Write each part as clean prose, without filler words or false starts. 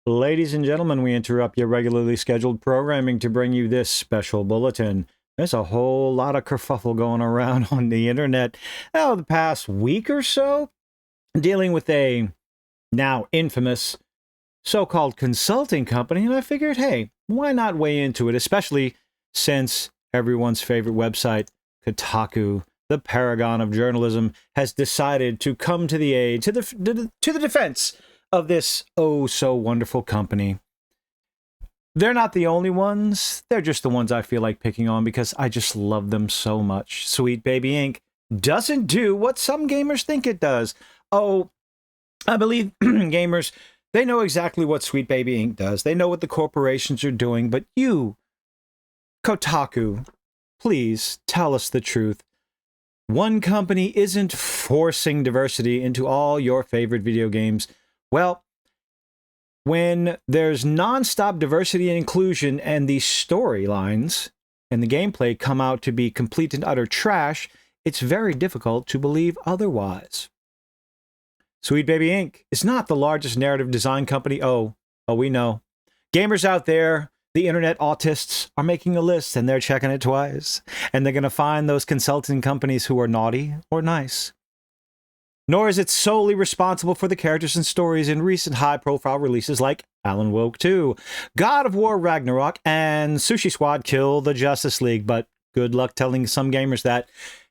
Ladies and gentlemen, we interrupt your regularly scheduled programming to bring you this special bulletin. There's a whole lot of kerfuffle going around on the internet the past week or so, dealing with a now infamous so-called consulting company, and I figured, hey, why not weigh into it, especially since everyone's favorite website, Kotatku, the paragon of journalism, has decided to come to the aid, to the defense of this oh-so-wonderful company. They're not the only ones. They're just the ones I feel like picking on because I just love them so much. Sweet Baby Inc. doesn't do what some gamers think it does. Oh, I believe gamers, they know exactly what Sweet Baby Inc. does. They know what the corporations are doing, but you, Kotaku, please tell us the truth. One company isn't forcing diversity into all your favorite video games. Well, when there's non-stop diversity and inclusion and the storylines and the gameplay come out to be complete and utter trash, it's very difficult to believe otherwise. Sweet Baby Inc. is not the largest narrative design company. Oh, we know. Gamers out there, the internet autists, are making a list and they're checking it twice. And they're going to find those consulting companies who are naughty or nice. Nor is it solely responsible for the characters and stories in recent high-profile releases like Alan Wake 2, God of War Ragnarok, and Sushi Squad Kill the Justice League, but good luck telling some gamers that.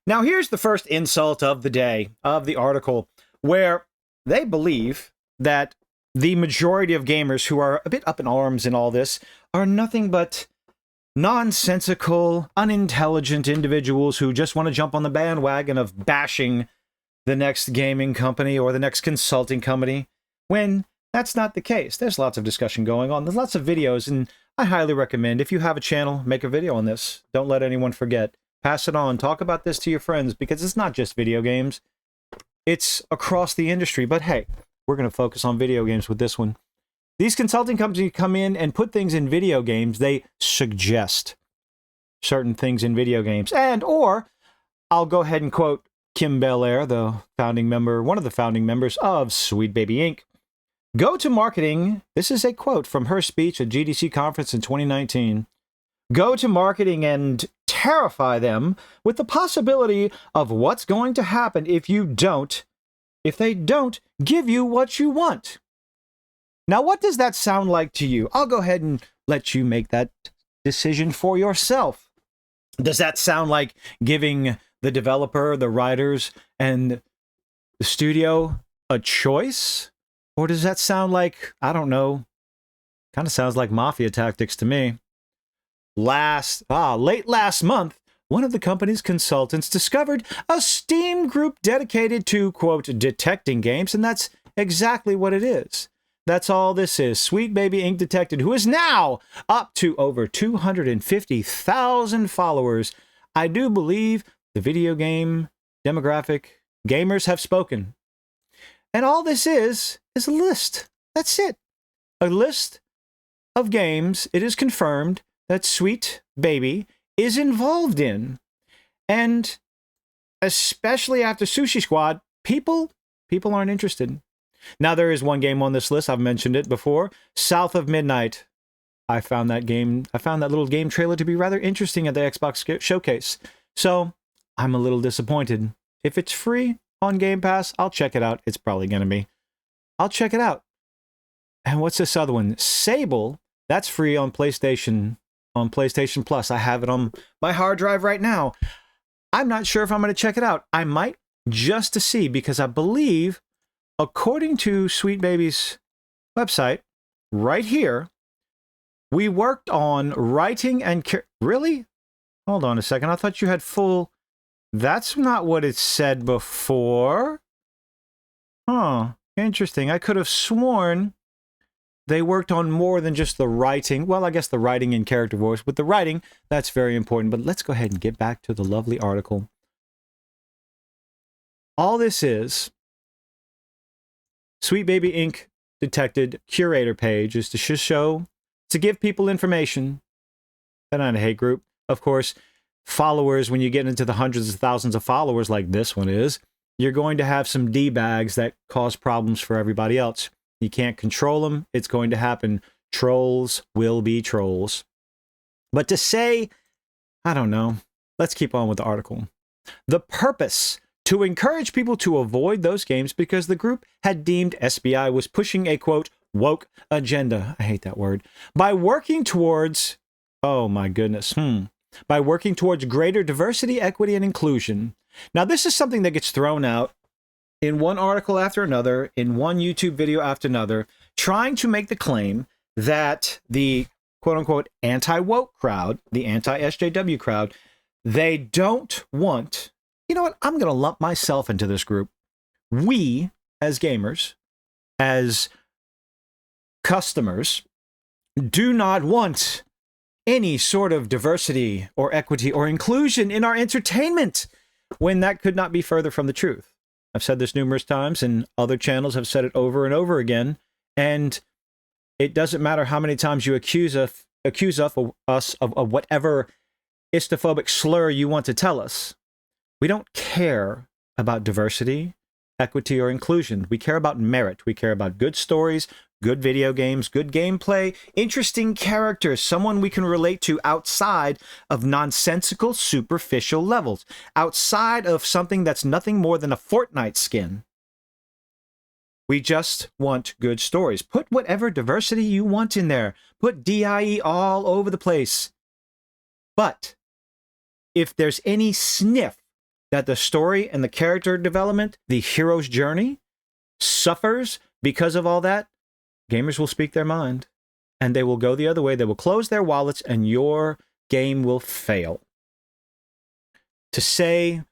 Now here's the first insult of the day, of the article, where they believe that the majority of gamers who are a bit up in arms in all this are nothing but nonsensical, unintelligent individuals who just want to jump on the bandwagon of bashing the next gaming company or the next consulting company, when that's not the case. There's lots of discussion going on. There's lots of videos, and I highly recommend, if you have a channel, make a video on this. Don't let anyone forget. Pass it on. Talk about this to your friends, because it's not just video games. It's across the industry. But hey, we're going to focus on video games with this one. These consulting companies come in and put things in video games. They suggest certain things in video games. Or I'll go ahead and quote Kim Belair, the founding member, one of the founding members of Sweet Baby Inc. Go to marketing. This is a quote from her speech at GDC conference in 2019. Go to marketing and terrify them with the possibility of what's going to happen if they don't give you what you want. Now, what does that sound like to you? I'll go ahead and let you make that decision for yourself. Does that sound like giving the developer, the writers, and the studio a choice? Or does that sound like, I don't know, kind of sounds like mafia tactics to me. Late last month, one of the company's consultants discovered a Steam group dedicated to, quote, detecting games, and that's exactly what it is. That's all this is. Sweet Baby Inc. Detected, who is now up to over 250,000 followers. I do believe the video game demographic gamers have spoken. And all this is a list. That's it. A list of games it is confirmed that Sweet Baby is involved in. And especially after Sushi Squad, people aren't interested. Now, there is one game on this list. I've mentioned it before. South of Midnight. I found that little game trailer to be rather interesting at the Xbox showcase. So I'm a little disappointed. If it's free on Game Pass, I'll check it out. It's probably going to be. I'll check it out. And what's this other one? Sable. That's free on PlayStation Plus. I have it on my hard drive right now. I'm not sure if I'm going to check it out. I might, just to see, because I believe, according to Sweet Baby's website, right here, we worked on writing and... Really? Hold on a second. I thought you had full... That's not what it said before. Huh. Interesting. I could have sworn they worked on more than just the writing. Well, I guess the writing and character voice. With the writing, that's very important. But let's go ahead and get back to the lovely article. All this is... Sweet Baby Inc. Detected curator page is to give people information. They're not a hate group. Of course, followers, when you get into the hundreds of thousands of followers like this one is, you're going to have some D-bags that cause problems for everybody else. You can't control them. It's going to happen. Trolls will be trolls. But to say, I don't know, let's keep on with the article. The purpose to encourage people to avoid those games because the group had deemed SBI was pushing a, quote, woke agenda. I hate that word. By working towards, oh my goodness, by working towards greater diversity, equity, and inclusion. Now, this is something that gets thrown out in one article after another, in one YouTube video after another, trying to make the claim that the quote-unquote anti-woke crowd, the anti-SJW crowd, they don't want, you know what, I'm going to lump myself into this group. We, as gamers, as customers, do not want any sort of diversity or equity or inclusion in our entertainment, when that could not be further from the truth. I've said this numerous times, and other channels have said it over and over again, and it doesn't matter how many times you accuse us of whatever istophobic slur you want to tell us. We don't care about diversity, equity, or inclusion. We care about merit. We care about good stories, good video games, good gameplay, interesting characters, someone we can relate to outside of nonsensical, superficial levels, outside of something that's nothing more than a Fortnite skin. We just want good stories. Put whatever diversity you want in there. Put DIE all over the place. But if there's any sniff that the story and the character development, the hero's journey, suffers because of all that, gamers will speak their mind, and they will go the other way. They will close their wallets, and your game will fail. To say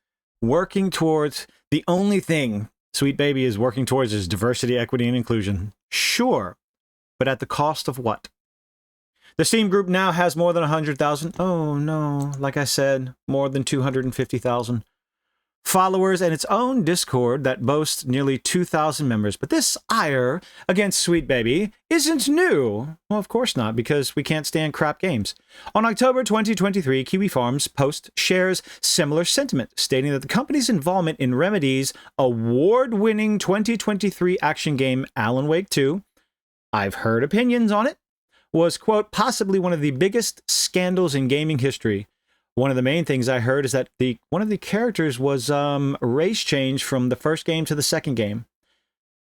working towards the only thing Sweet Baby is working towards is diversity, equity, and inclusion. Sure, but at the cost of what? The Steam group now has more than 100,000. Oh no, like I said, more than 250,000 followers, and its own Discord that boasts nearly 2,000 members. But this ire against Sweet Baby isn't new. Well, of course not, because we can't stand crap games. On October 2023, Kiwi Farms Post shares similar sentiment, stating that the company's involvement in Remedy's award-winning 2023 action game Alan Wake 2, I've heard opinions on it, was, quote, possibly one of the biggest scandals in gaming history. One of the main things I heard is that one of the characters was race changed from the first game to the second game.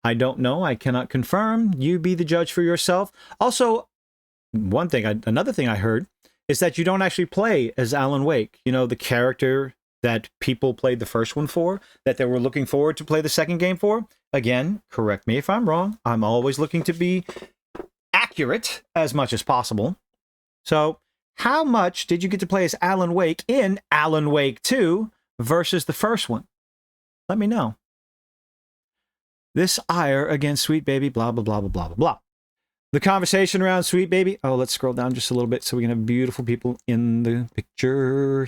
I don't know. I cannot confirm. You be the judge for yourself. Also, another thing I heard is that you don't actually play as Alan Wake. You know, the character that people played the first one for, that they were looking forward to play the second game for. Again, correct me if I'm wrong. I'm always looking to be accurate as much as possible. So, how much did you get to play as Alan Wake in Alan Wake 2 versus the first one? Let me know. This ire against Sweet Baby, blah, blah, blah, blah, blah, blah, blah. The conversation around Sweet Baby. Oh, let's scroll down just a little bit so we can have beautiful people in the picture.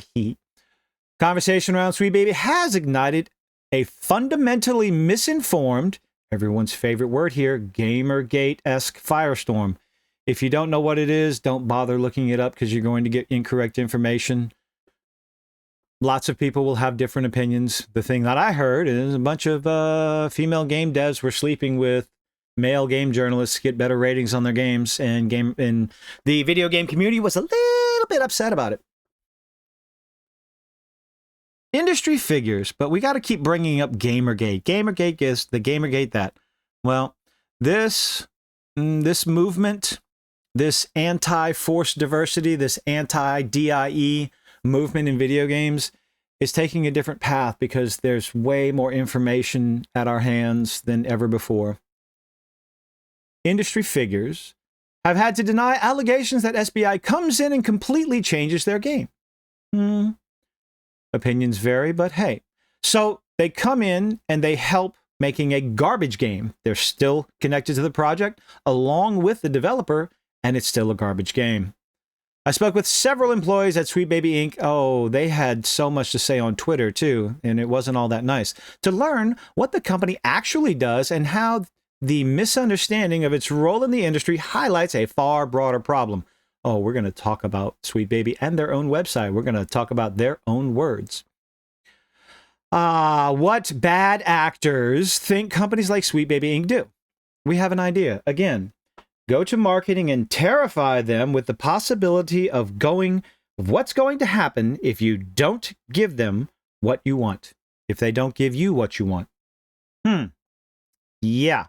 Conversation around Sweet Baby has ignited a fundamentally misinformed, everyone's favorite word here, Gamergate-esque firestorm. If you don't know what it is, don't bother looking it up because you're going to get incorrect information. Lots of people will have different opinions. The thing that I heard is a bunch of female game devs were sleeping with male game journalists to get better ratings on their games, and the video game community was a little bit upset about it. Industry figures, but we got to keep bringing up Gamergate. Gamergate is the Gamergate that. Well, this movement, this anti-forced diversity, this anti-DIE movement in video games is taking a different path because there's way more information at our hands than ever before. Industry figures have had to deny allegations that SBI comes in and completely changes their game. Opinions vary, but hey. So they come in and they help making a garbage game. They're still connected to the project along with the developer, and it's still a garbage game. I spoke with several employees at Sweet Baby Inc. Oh, they had so much to say on Twitter too, and it wasn't all that nice, to learn what the company actually does and how the misunderstanding of its role in the industry highlights a far broader problem. Oh, we're going to talk about Sweet Baby and their own website. We're going to talk about their own words. What bad actors think companies like Sweet Baby Inc. do? we have an idea. Again, go to marketing and terrify them with the possibility of what's going to happen if you don't give them what you want. If they don't give you what you want. Yeah.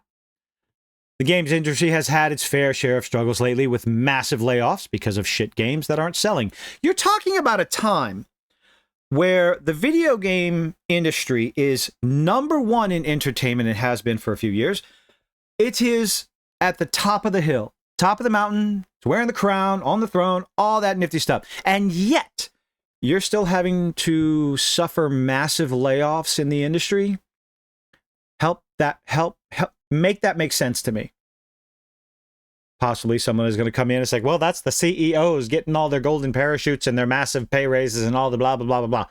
The games industry has had its fair share of struggles lately with massive layoffs because of shit games that aren't selling. You're talking about a time where the video game industry is number one in entertainment. It has been for a few years. It is at the top of the hill, top of the mountain. It's wearing the crown, on the throne, all that nifty stuff. And yet, you're still having to suffer massive layoffs in the industry. Help make that make sense to me. Possibly someone is going to come in and say, well, that's the CEOs getting all their golden parachutes and their massive pay raises and all the blah, blah, blah, blah, blah.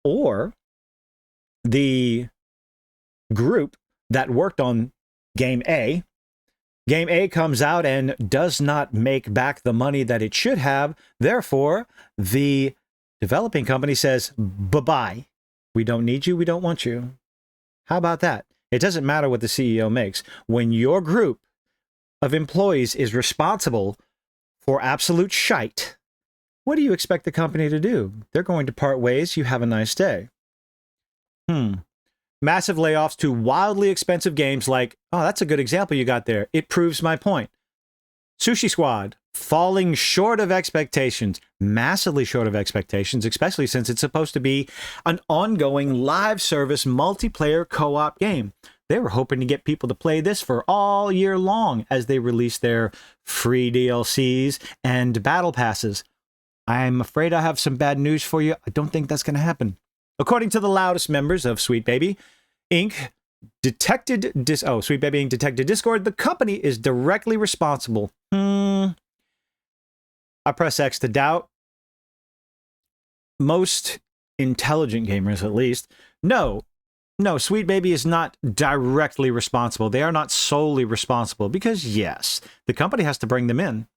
Or the group that worked on Game A comes out and does not make back the money that it should have. Therefore, the developing company says, bye-bye. We don't need you. We don't want you. How about that? It doesn't matter what the CEO makes. When your group of employees is responsible for absolute shite, what do you expect the company to do? They're going to part ways. You have a nice day. Massive layoffs to wildly expensive games like, oh, that's a good example you got there. It proves my point. Sushi Squad, falling short of expectations, massively short of expectations, especially since it's supposed to be an ongoing live service multiplayer co-op game. They were hoping to get people to play this for all year long as they release their free DLCs and battle passes. I'm afraid I have some bad news for you. I don't think that's going to happen. According to the loudest members of Sweet Baby Inc., Sweet Baby Inc. detected Discord, the company is directly responsible. I press X to doubt. Most intelligent gamers, at least. No, Sweet Baby is not directly responsible. They are not solely responsible because, yes, the company has to bring them in.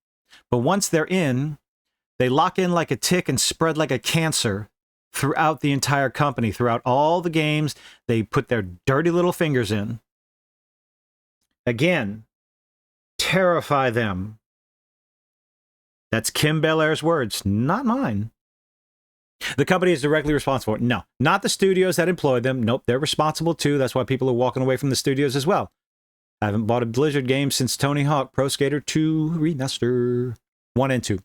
But once they're in, they lock in like a tick and spread like a cancer throughout the entire company, throughout all the games they put their dirty little fingers in. Again, terrify them. That's Kim Belair's words, not mine. The company is directly responsible. No, not the studios that employed them. Nope, they're responsible too. That's why people are walking away from the studios as well. I haven't bought a Blizzard game since Tony Hawk Pro Skater 2 Remaster 1 and 2.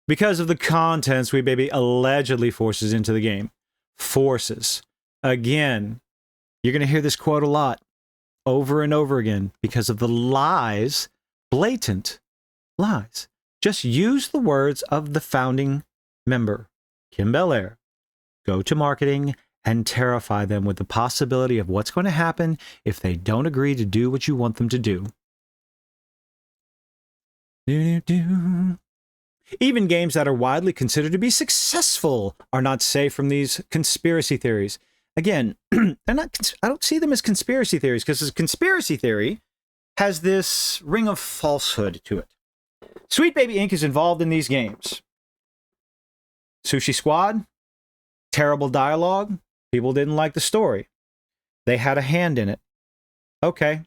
Because of the content Sweet Baby allegedly forces into the game. Forces. Again, you're going to hear this quote a lot. Over and over again. Because of the lies. Blatant lies. Just use the words of the founding member, Kim Belair. Go to marketing and terrify them with the possibility of what's going to happen if they don't agree to do what you want them to do. Even games that are widely considered to be successful are not safe from these conspiracy theories. Again, I don't see them as conspiracy theories because a conspiracy theory has this ring of falsehood to it. Sweet Baby Inc. is involved in these games. Sushi Squad, terrible dialogue. People didn't like the story. They had a hand in it. Okay,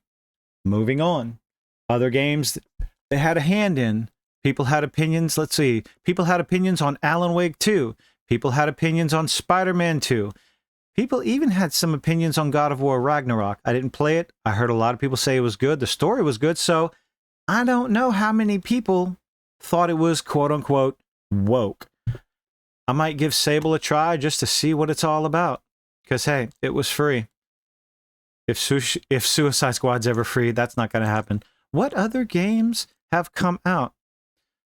moving on. Other games they had a hand in. People had opinions. Let's see. People had opinions on Alan Wake 2. People had opinions on Spider-Man 2. People even had some opinions on God of War Ragnarok. I didn't play it. I heard a lot of people say it was good. The story was good. So I don't know how many people thought it was quote-unquote woke. I might give Sable a try just to see what it's all about. Because, hey, it was free. If Suicide Squad's ever free, that's not going to happen. What other games have come out?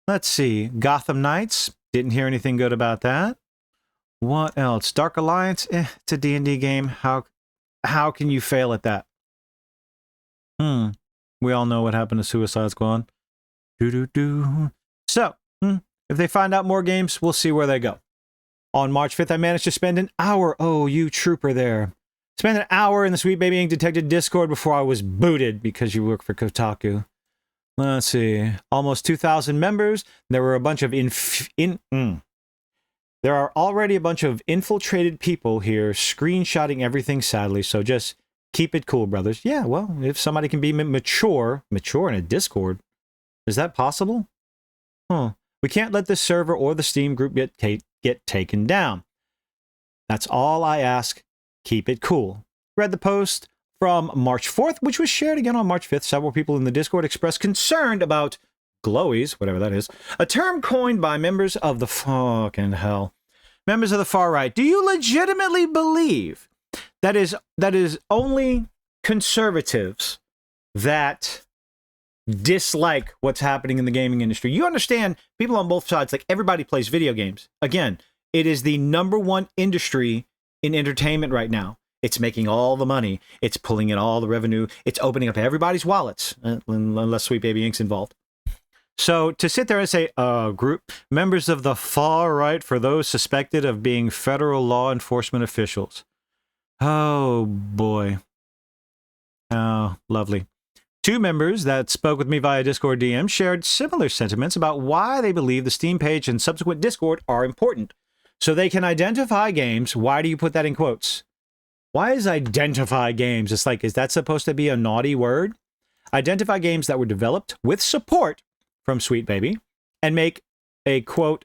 Let's see. Gotham Knights. Didn't hear anything good about that. What else? Dark Alliance. It's a D&D game. How can you fail at that? We all know what happened to Suicide Squad. So, if they find out more games, we'll see where they go. On March 5th, I managed to spend an hour. Oh, you trooper there. Spend an hour in the Sweet Baby Inc. Detected Discord before I was booted because you work for Kotatku. Let's see. Almost 2,000 members. There were a bunch of There are already a bunch of infiltrated people here screenshotting everything, sadly. So just Keep it cool, brothers. Yeah, well, if somebody can be mature in a Discord, is that possible? Huh. We can't let this server or the Steam group get taken down. That's all I ask. Keep it cool. Read the post from March 4th, which was shared again on March 5th. Several people in the Discord expressed concern about glowies, whatever that is, a term coined by members of the fucking hell. Members of the far right. Do you legitimately believe that is only conservatives that dislike what's happening in the gaming industry? You understand, people on both sides, like everybody plays video games. Again, it is the #1 industry in entertainment right now. It's making all the money. It's pulling in all the revenue. It's opening up everybody's wallets, unless Sweet Baby Inc.'s involved. So to sit there and say, group members of the far right for those suspected of being federal law enforcement officials. Oh, boy. Oh, lovely. 2 members that spoke with me via Discord DM shared similar sentiments about why they believe the Steam page and subsequent Discord are important. So they can identify games. Why do you put that in quotes? Why is identify games? It's like, is that supposed to be a naughty word? Identify games that were developed with support from Sweet Baby and make a quote.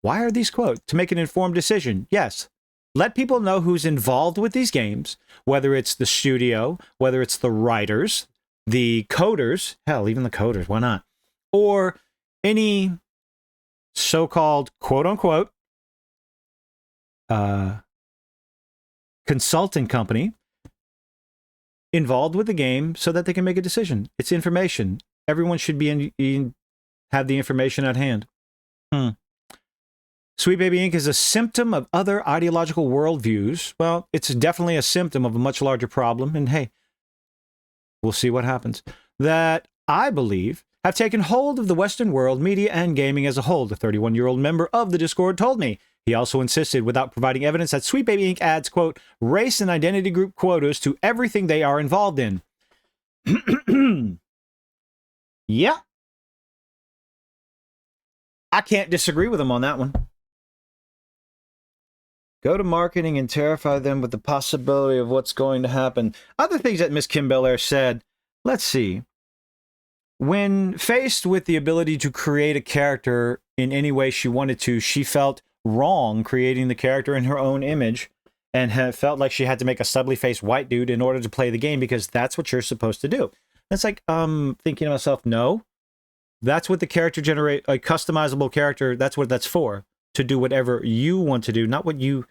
Why are these quotes? To make an informed decision. Yes. Let people know who's involved with these games, whether it's the studio, whether it's the writers, the coders, hell, even the coders, why not? Or any so-called quote-unquote consulting company involved with the game so that they can make a decision. It's information. Everyone should be have the information at hand. Sweet Baby Inc. is a symptom of other ideological worldviews. Well, it's definitely a symptom of a much larger problem. And hey, we'll see what happens. That, I believe, have taken hold of the Western world, media, and gaming as a whole, the 31-year-old member of the Discord told me. He also insisted, without providing evidence, that Sweet Baby Inc. adds, quote, race and identity group quotas to everything they are involved in. Yeah. I can't disagree with him on that one. Go to marketing and terrify them with the possibility of what's going to happen. Other things that Miss Kim Belair said, let's see. When faced with the ability to create a character in any way she wanted to, she felt wrong creating the character in her own image and felt like she had to make a stubbly faced white dude in order to play the game because that's what you're supposed to do. It's like, thinking to myself, no, that's what the character generate, a customizable character, that's what that's for. To do whatever you want to do, not what you.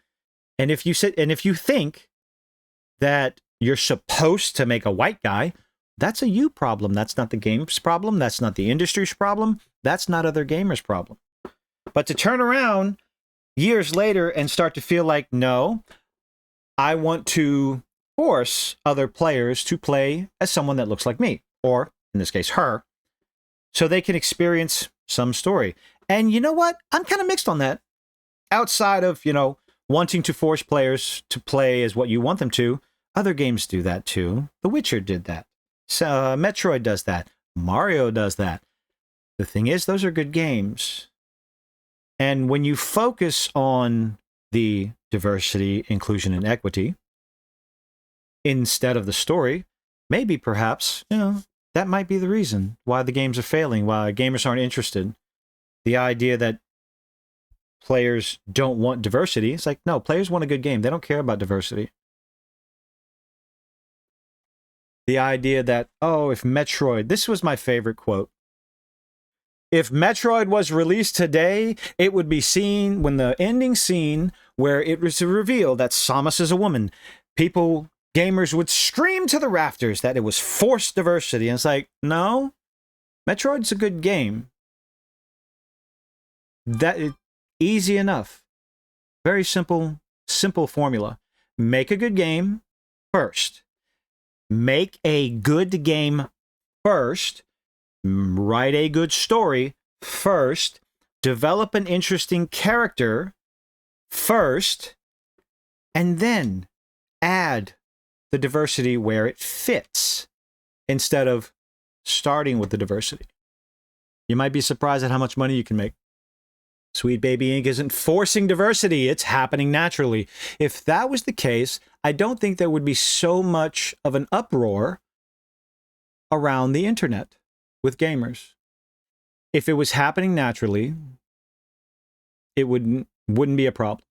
And if you think that you're supposed to make a white guy, that's a you problem. That's not the game's problem. That's not the industry's problem. That's not other gamers' problem. But to turn around years later and start to feel like, no, I want to force other players to play as someone that looks like me, or in this case, her, so they can experience some story. And you know what? I'm kind of mixed on that. Outside of, wanting to force players to play as what you want them to, other games do that too. The Witcher did that. Metroid does that. Mario does that. The thing is, those are good games. And when you focus on the diversity, inclusion, and equity instead of the story, maybe perhaps, that might be the reason why the games are failing, why gamers aren't interested. The idea that players don't want diversity. It's like, no, players want a good game. They don't care about diversity. The idea that, if Metroid, this was my favorite quote. If Metroid was released today, it would be seen when the ending scene where it was revealed that Samus is a woman. Gamers would scream to the rafters that it was forced diversity. And it's like, no, Metroid's a good game. That is easy enough. Very simple formula. Make a good game first. Make a good game first. Write a good story first. Develop an interesting character first. And then add the diversity where it fits instead of starting with the diversity. You might be surprised at how much money you can make. Sweet Baby Inc. isn't forcing diversity, it's happening naturally. If that was the case, I don't think there would be so much of an uproar around the internet with gamers. If it was happening naturally, it wouldn't be a problem.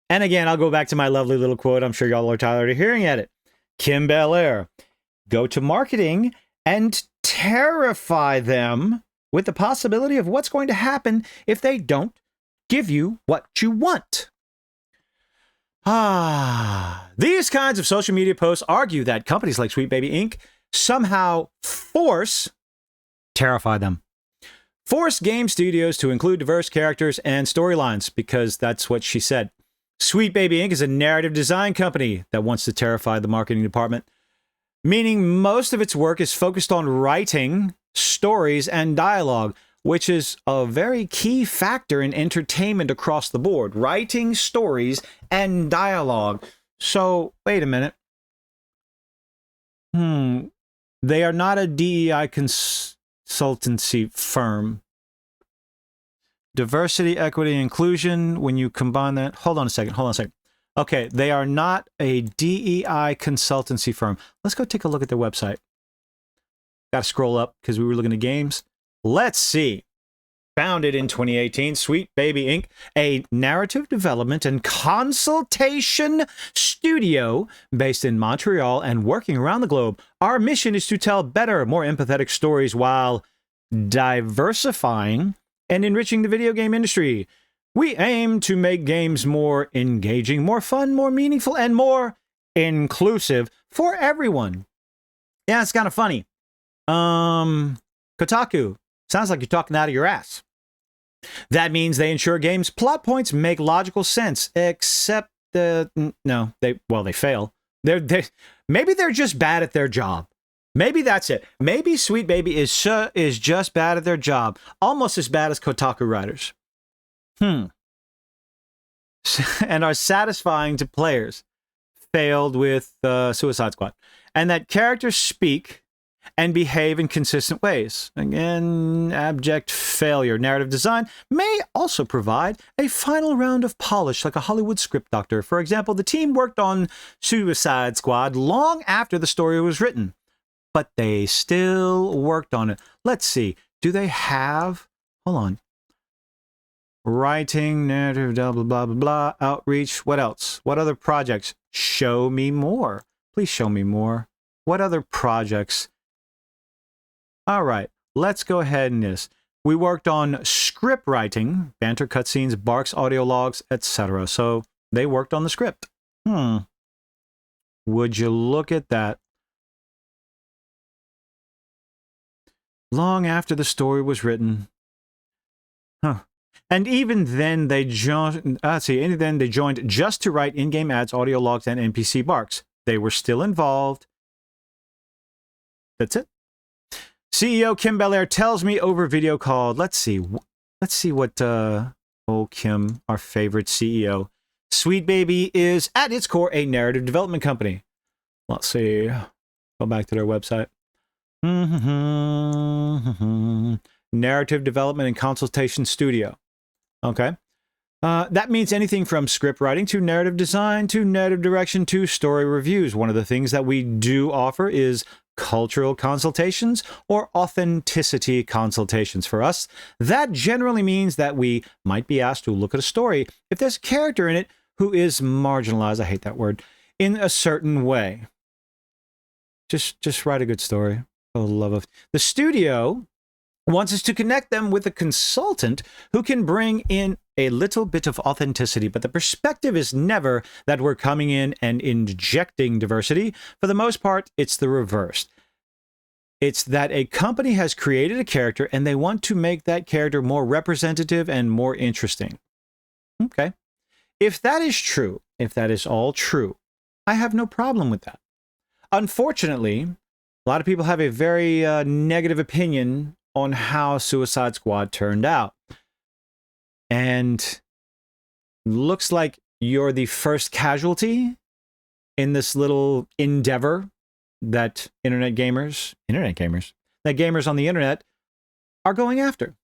And again, I'll go back to my lovely little quote. I'm sure y'all are tired of hearing it. Kim Belair, go to marketing and terrify them with the possibility of what's going to happen if they don't give you what you want. These kinds of social media posts argue that companies like Sweet Baby Inc. somehow terrify them. Force game studios to include diverse characters and storylines, because that's what she said. Sweet Baby Inc. is a narrative design company that wants to terrify the marketing department, meaning most of its work is focused on writing stories and dialogue, which is a very key factor in entertainment across the board. Writing stories and dialogue. So, wait a minute. They are not a DEI consultancy firm. Diversity, equity, inclusion, when you combine that... Hold on a second. Okay, they are not a DEI consultancy firm. Let's go take a look at their website. Got to scroll up because we were looking at games. Let's see. Founded in 2018, Sweet Baby Inc., a narrative development and consultation studio based in Montreal and working around the globe. Our mission is to tell better, more empathetic stories while diversifying and enriching the video game industry. We aim to make games more engaging, more fun, more meaningful, and more inclusive for everyone. Yeah, it's kind of funny. Kotatku. Sounds like you're talking out of your ass. That means they ensure games' plot points make logical sense, except they fail. Maybe they're just bad at their job. Maybe that's it. Maybe Sweet Baby is just bad at their job, almost as bad as Kotaku writers. And are satisfying to players. Failed with Suicide Squad. And that characters speak and behave in consistent ways. Again, abject failure. Narrative design may also provide a final round of polish like a Hollywood script doctor. For example, the team worked on Suicide Squad long after the story was written, but they still worked on it. Let's see. Do they have... Hold on. Writing, narrative, blah, blah, blah, blah, blah, outreach. What else? What other projects? Show me more. Please show me more. What other projects? All right, let's go ahead and this. We worked on script writing, banter cutscenes, barks, audio logs, etc. So they worked on the script. Would you look at that? Long after the story was written. And even then they joined just to write in-game ads, audio logs, and NPC barks. They were still involved. That's it. CEO Kim Belair tells me over video call. Let's see what old Kim, our favorite CEO. Sweet Baby is at its core a narrative development company. Let's see. Go back to their website. Narrative development and consultation studio. Okay. That means anything from script writing to narrative design to narrative direction to story reviews. One of the things that we do offer is cultural consultations or authenticity consultations. For us, that generally means that we might be asked to look at a story if there's a character in it who is marginalized, I hate that word, in a certain way. Just write a good story. For the love of... The studio wants us to connect them with a consultant who can bring in a little bit of authenticity, but the perspective is never that we're coming in and injecting diversity. For the most part, it's the reverse. It's that a company has created a character and they want to make that character more representative and more interesting. Okay. If that is true, if that is all true, I have no problem with that. Unfortunately, a lot of people have a very negative opinion on how Suicide Squad turned out. And looks like you're the first casualty in this little endeavor that gamers on the internet are going after.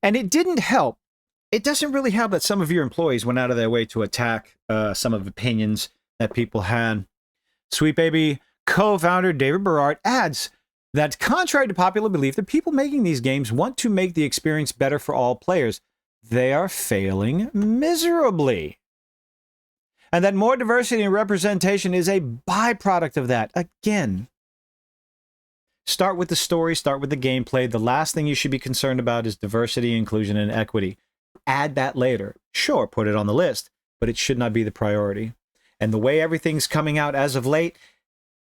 And it didn't help. It doesn't really help that some of your employees went out of their way to attack some of the opinions that people had. Sweet Baby co-founder David Berard adds that contrary to popular belief, the people making these games want to make the experience better for all players. They are failing miserably. And that more diversity and representation is a byproduct of that. Again, start with the story, start with the gameplay. The last thing you should be concerned about is diversity, inclusion, and equity. Add that later. Sure, put it on the list, but it should not be the priority. And the way everything's coming out as of late,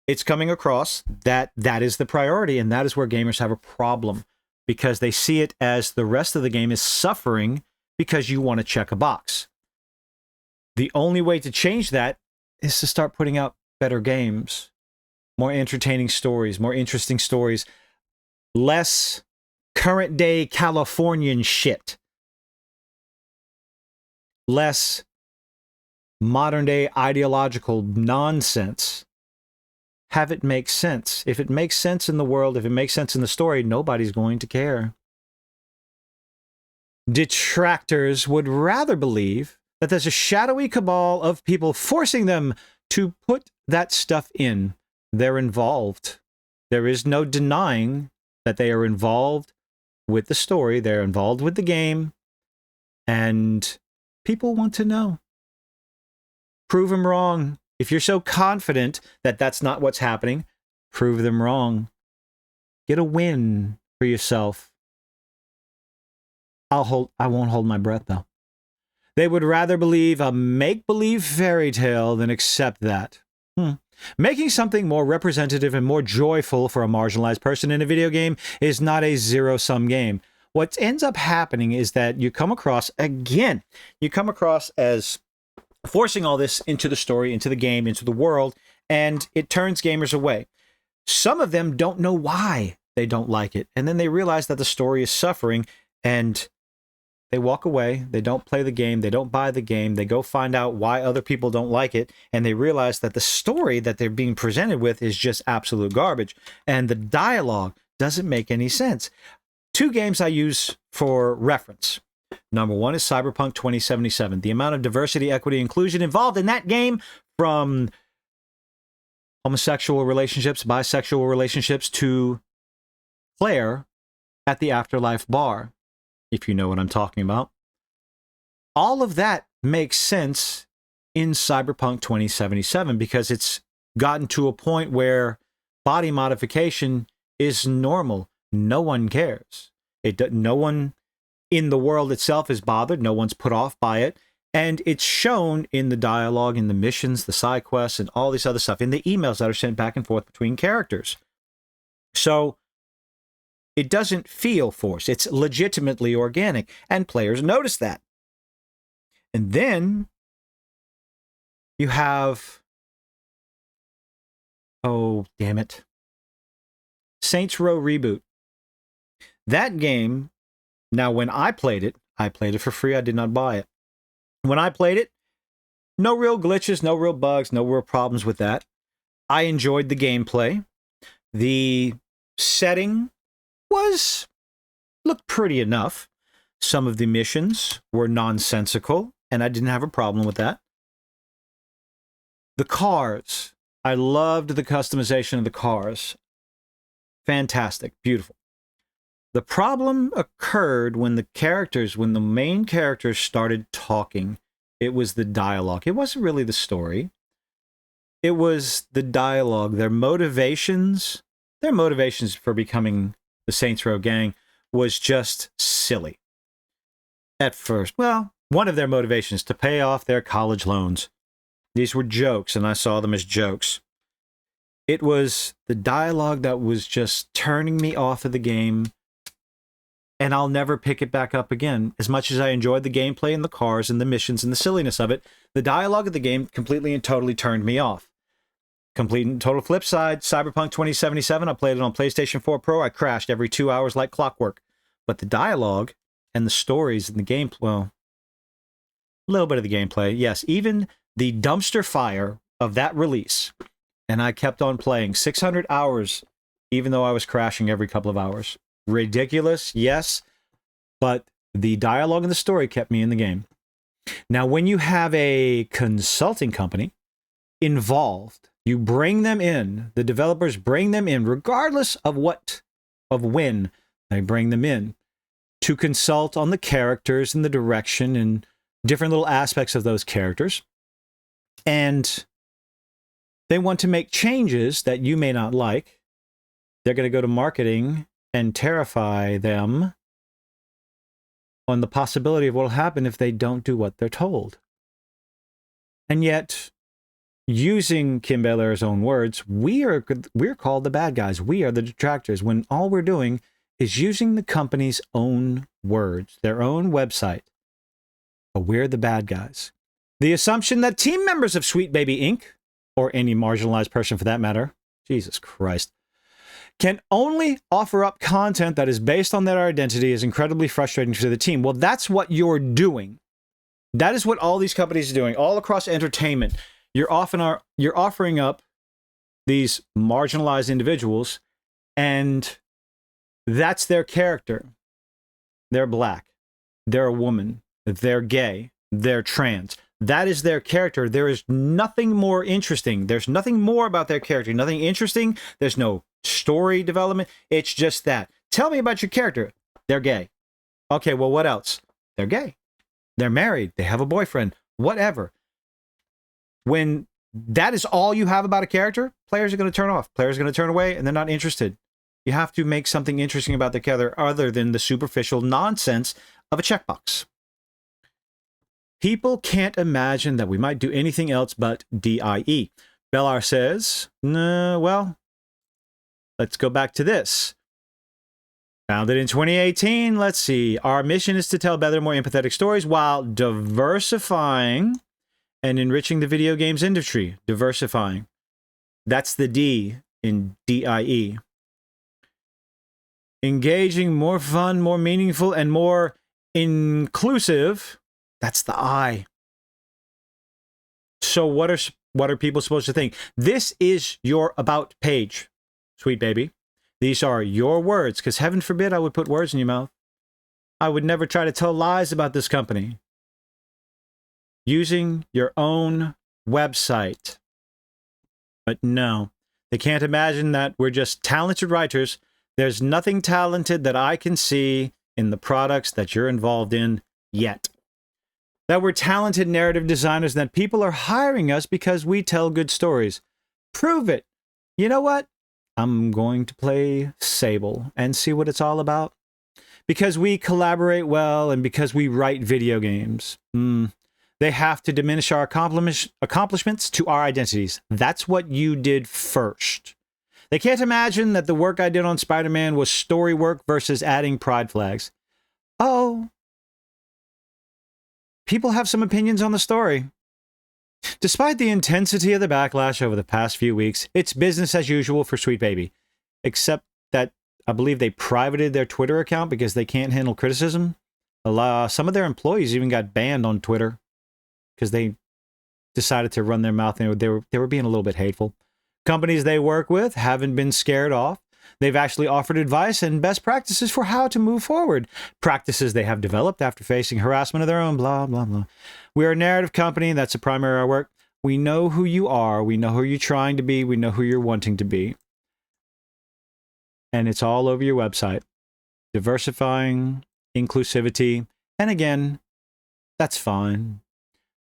it's coming across that that is the priority, and that is where gamers have a problem, because they see it as the rest of the game is suffering because you want to check a box. The only way to change that is to start putting out better games, more entertaining stories, more interesting stories, less current day Californian shit, less modern day ideological nonsense. Have it make sense. If it makes sense in the world, if it makes sense in the story, nobody's going to care. Detractors would rather believe that there's a shadowy cabal of people forcing them to put that stuff in. They're involved. There is no denying that they are involved with the story. They're involved with the game. And people want to know. Prove them wrong. If you're so confident that that's not what's happening, prove them wrong. Get a win for yourself. I won't hold my breath, though. They would rather believe a make-believe fairy tale than accept that. Making something more representative and more joyful for a marginalized person in a video game is not a zero-sum game. What ends up happening is that you come across, again, you come across as forcing all this into the story, into the game, into the world, and it turns gamers away. Some of them don't know why they don't like it, and then they realize that the story is suffering, and they walk away. They don't play the game. They don't buy the game. They go find out why other people don't like it, and they realize that the story that they're being presented with is just absolute garbage, and the dialogue doesn't make any sense. Two games I use for reference. Number one is Cyberpunk 2077. The amount of diversity, equity, inclusion involved in that game, from homosexual relationships, bisexual relationships, to Claire at the Afterlife bar, if you know what I'm talking about. All of that makes sense in Cyberpunk 2077 because it's gotten to a point where body modification is normal. No one cares. No one in the world itself is bothered. No one's put off by it. And it's shown in the dialogue, in the missions, the side quests, and all this other stuff, in the emails that are sent back and forth between characters. So it doesn't feel forced. It's legitimately organic. And players notice that. And then you have, oh, damn it, Saints Row Reboot. That game, now when I played it for free. I did not buy it. When I played it, no real glitches, no real bugs, no real problems with that. I enjoyed the gameplay. The setting looked pretty enough. Some of the missions were nonsensical, and I didn't have a problem with that. The cars, I loved the customization of the cars. Fantastic, beautiful. The problem occurred when the main characters started talking. It was the dialogue. It wasn't really the story. It was the dialogue. Their motivations for becoming the Saints Row gang was just silly. At first, well, one of their motivations to pay off their college loans. These were jokes, and I saw them as jokes. It was the dialogue that was just turning me off of the game, and I'll never pick it back up again. As much as I enjoyed the gameplay and the cars and the missions and the silliness of it, the dialogue of the game completely and totally turned me off. Complete and total flip side, Cyberpunk 2077, I played it on PlayStation 4 Pro. I crashed every 2 hours like clockwork. But the dialogue and the stories and the game, well, a little bit of the gameplay, yes, even the dumpster fire of that release, and I kept on playing 600 hours, even though I was crashing every couple of hours. Ridiculous, yes, but the dialogue and the story kept me in the game. Now, when you have a consulting company involved, you bring them in, the developers bring them in, regardless of when they bring them in, to consult on the characters and the direction and different little aspects of those characters. And they want to make changes that you may not like. They're going to go to marketing and terrify them on the possibility of what will happen if they don't do what they're told. And yet, using Kim Belair's own words, we're called the bad guys. We are the detractors, when all we're doing is using the company's own words, their own website. But we're the bad guys. The assumption that team members of Sweet Baby Inc., or any marginalized person for that matter, Jesus Christ, can only offer up content that is based on their identity is incredibly frustrating to the team. Well, that's what you're doing. That is what all these companies are doing, all across entertainment. You're offering up these marginalized individuals, and that's their character. They're black. They're a woman. They're gay. They're trans. That is their character. There is nothing more interesting. There's nothing more about their character. Nothing interesting. There's no story development. It's just that. Tell me about your character. They're gay. Okay, well, what else? They're gay. They're married. They have a boyfriend. Whatever. When that is all you have about a character, players are going to turn off. Players are going to turn away, and they're not interested. You have to make something interesting about the character other than the superficial nonsense of a checkbox. People can't imagine that we might do anything else but DIE. Bellar says, well, let's go back to this. Founded in 2018, let's see. Our mission is to tell better, more empathetic stories while diversifying and enriching the video games industry. Diversifying. That's the D in DIE. Engaging, more fun, more meaningful, and more inclusive. That's the I. So what are people supposed to think? This is your about page, Sweet Baby. These are your words, because heaven forbid I would put words in your mouth. I would never try to tell lies about this company. Using your own website. But no, they can't imagine that we're just talented writers. There's nothing talented that I can see in the products that you're involved in yet. That we're talented narrative designers, and that people are hiring us because we tell good stories. Prove it. You know what? I'm going to play Sable and see what it's all about. Because we collaborate well and because we write video games. They have to diminish our accomplishments to our identities. That's what you did first. They can't imagine that the work I did on Spider-Man was story work versus adding pride flags. Oh, people have some opinions on the story. Despite the intensity of the backlash over the past few weeks, it's business as usual for Sweet Baby. Except that I believe they privated their Twitter account because they can't handle criticism. Some of their employees even got banned on Twitter because they decided to run their mouth and they were being a little bit hateful. Companies they work with haven't been scared off. They've actually offered advice and best practices for how to move forward. Practices they have developed after facing harassment of their own, blah, blah, blah. We are a narrative company. That's the primary of our work. We know who you are. We know who you're trying to be. We know who you're wanting to be. And it's all over your website. Diversifying, inclusivity. And again, that's fine.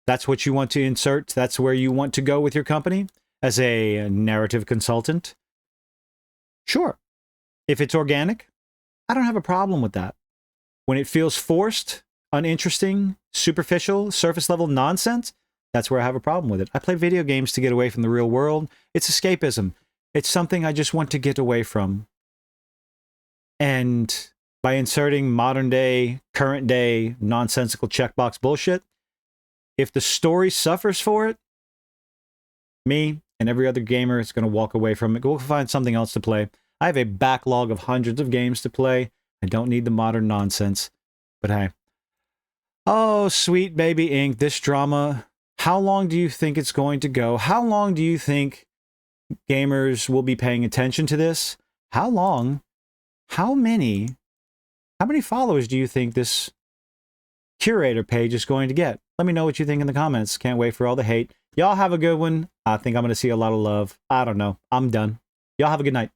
That's what you want to insert. That's where you want to go with your company as a narrative consultant. Sure. If it's organic, I don't have a problem with that. When it feels forced, uninteresting, superficial, surface level nonsense, that's where I have a problem with it. I play video games to get away from the real world. It's escapism. It's something I just want to get away from. And by inserting modern day, current day, nonsensical checkbox bullshit, if the story suffers for it, me and every other gamer is going to walk away from it. Go find something else to play. I have a backlog of hundreds of games to play. I don't need the modern nonsense. But hey. Oh, Sweet Baby Inc., this drama, how long do you think it's going to go? How long do you think gamers will be paying attention to this? How long? How many How many followers do you think this curator page is going to get? Let me know what you think in the comments. Can't wait for all the hate. Y'all have a good one. I think I'm going to see a lot of love. I don't know. I'm done. Y'all have a good night.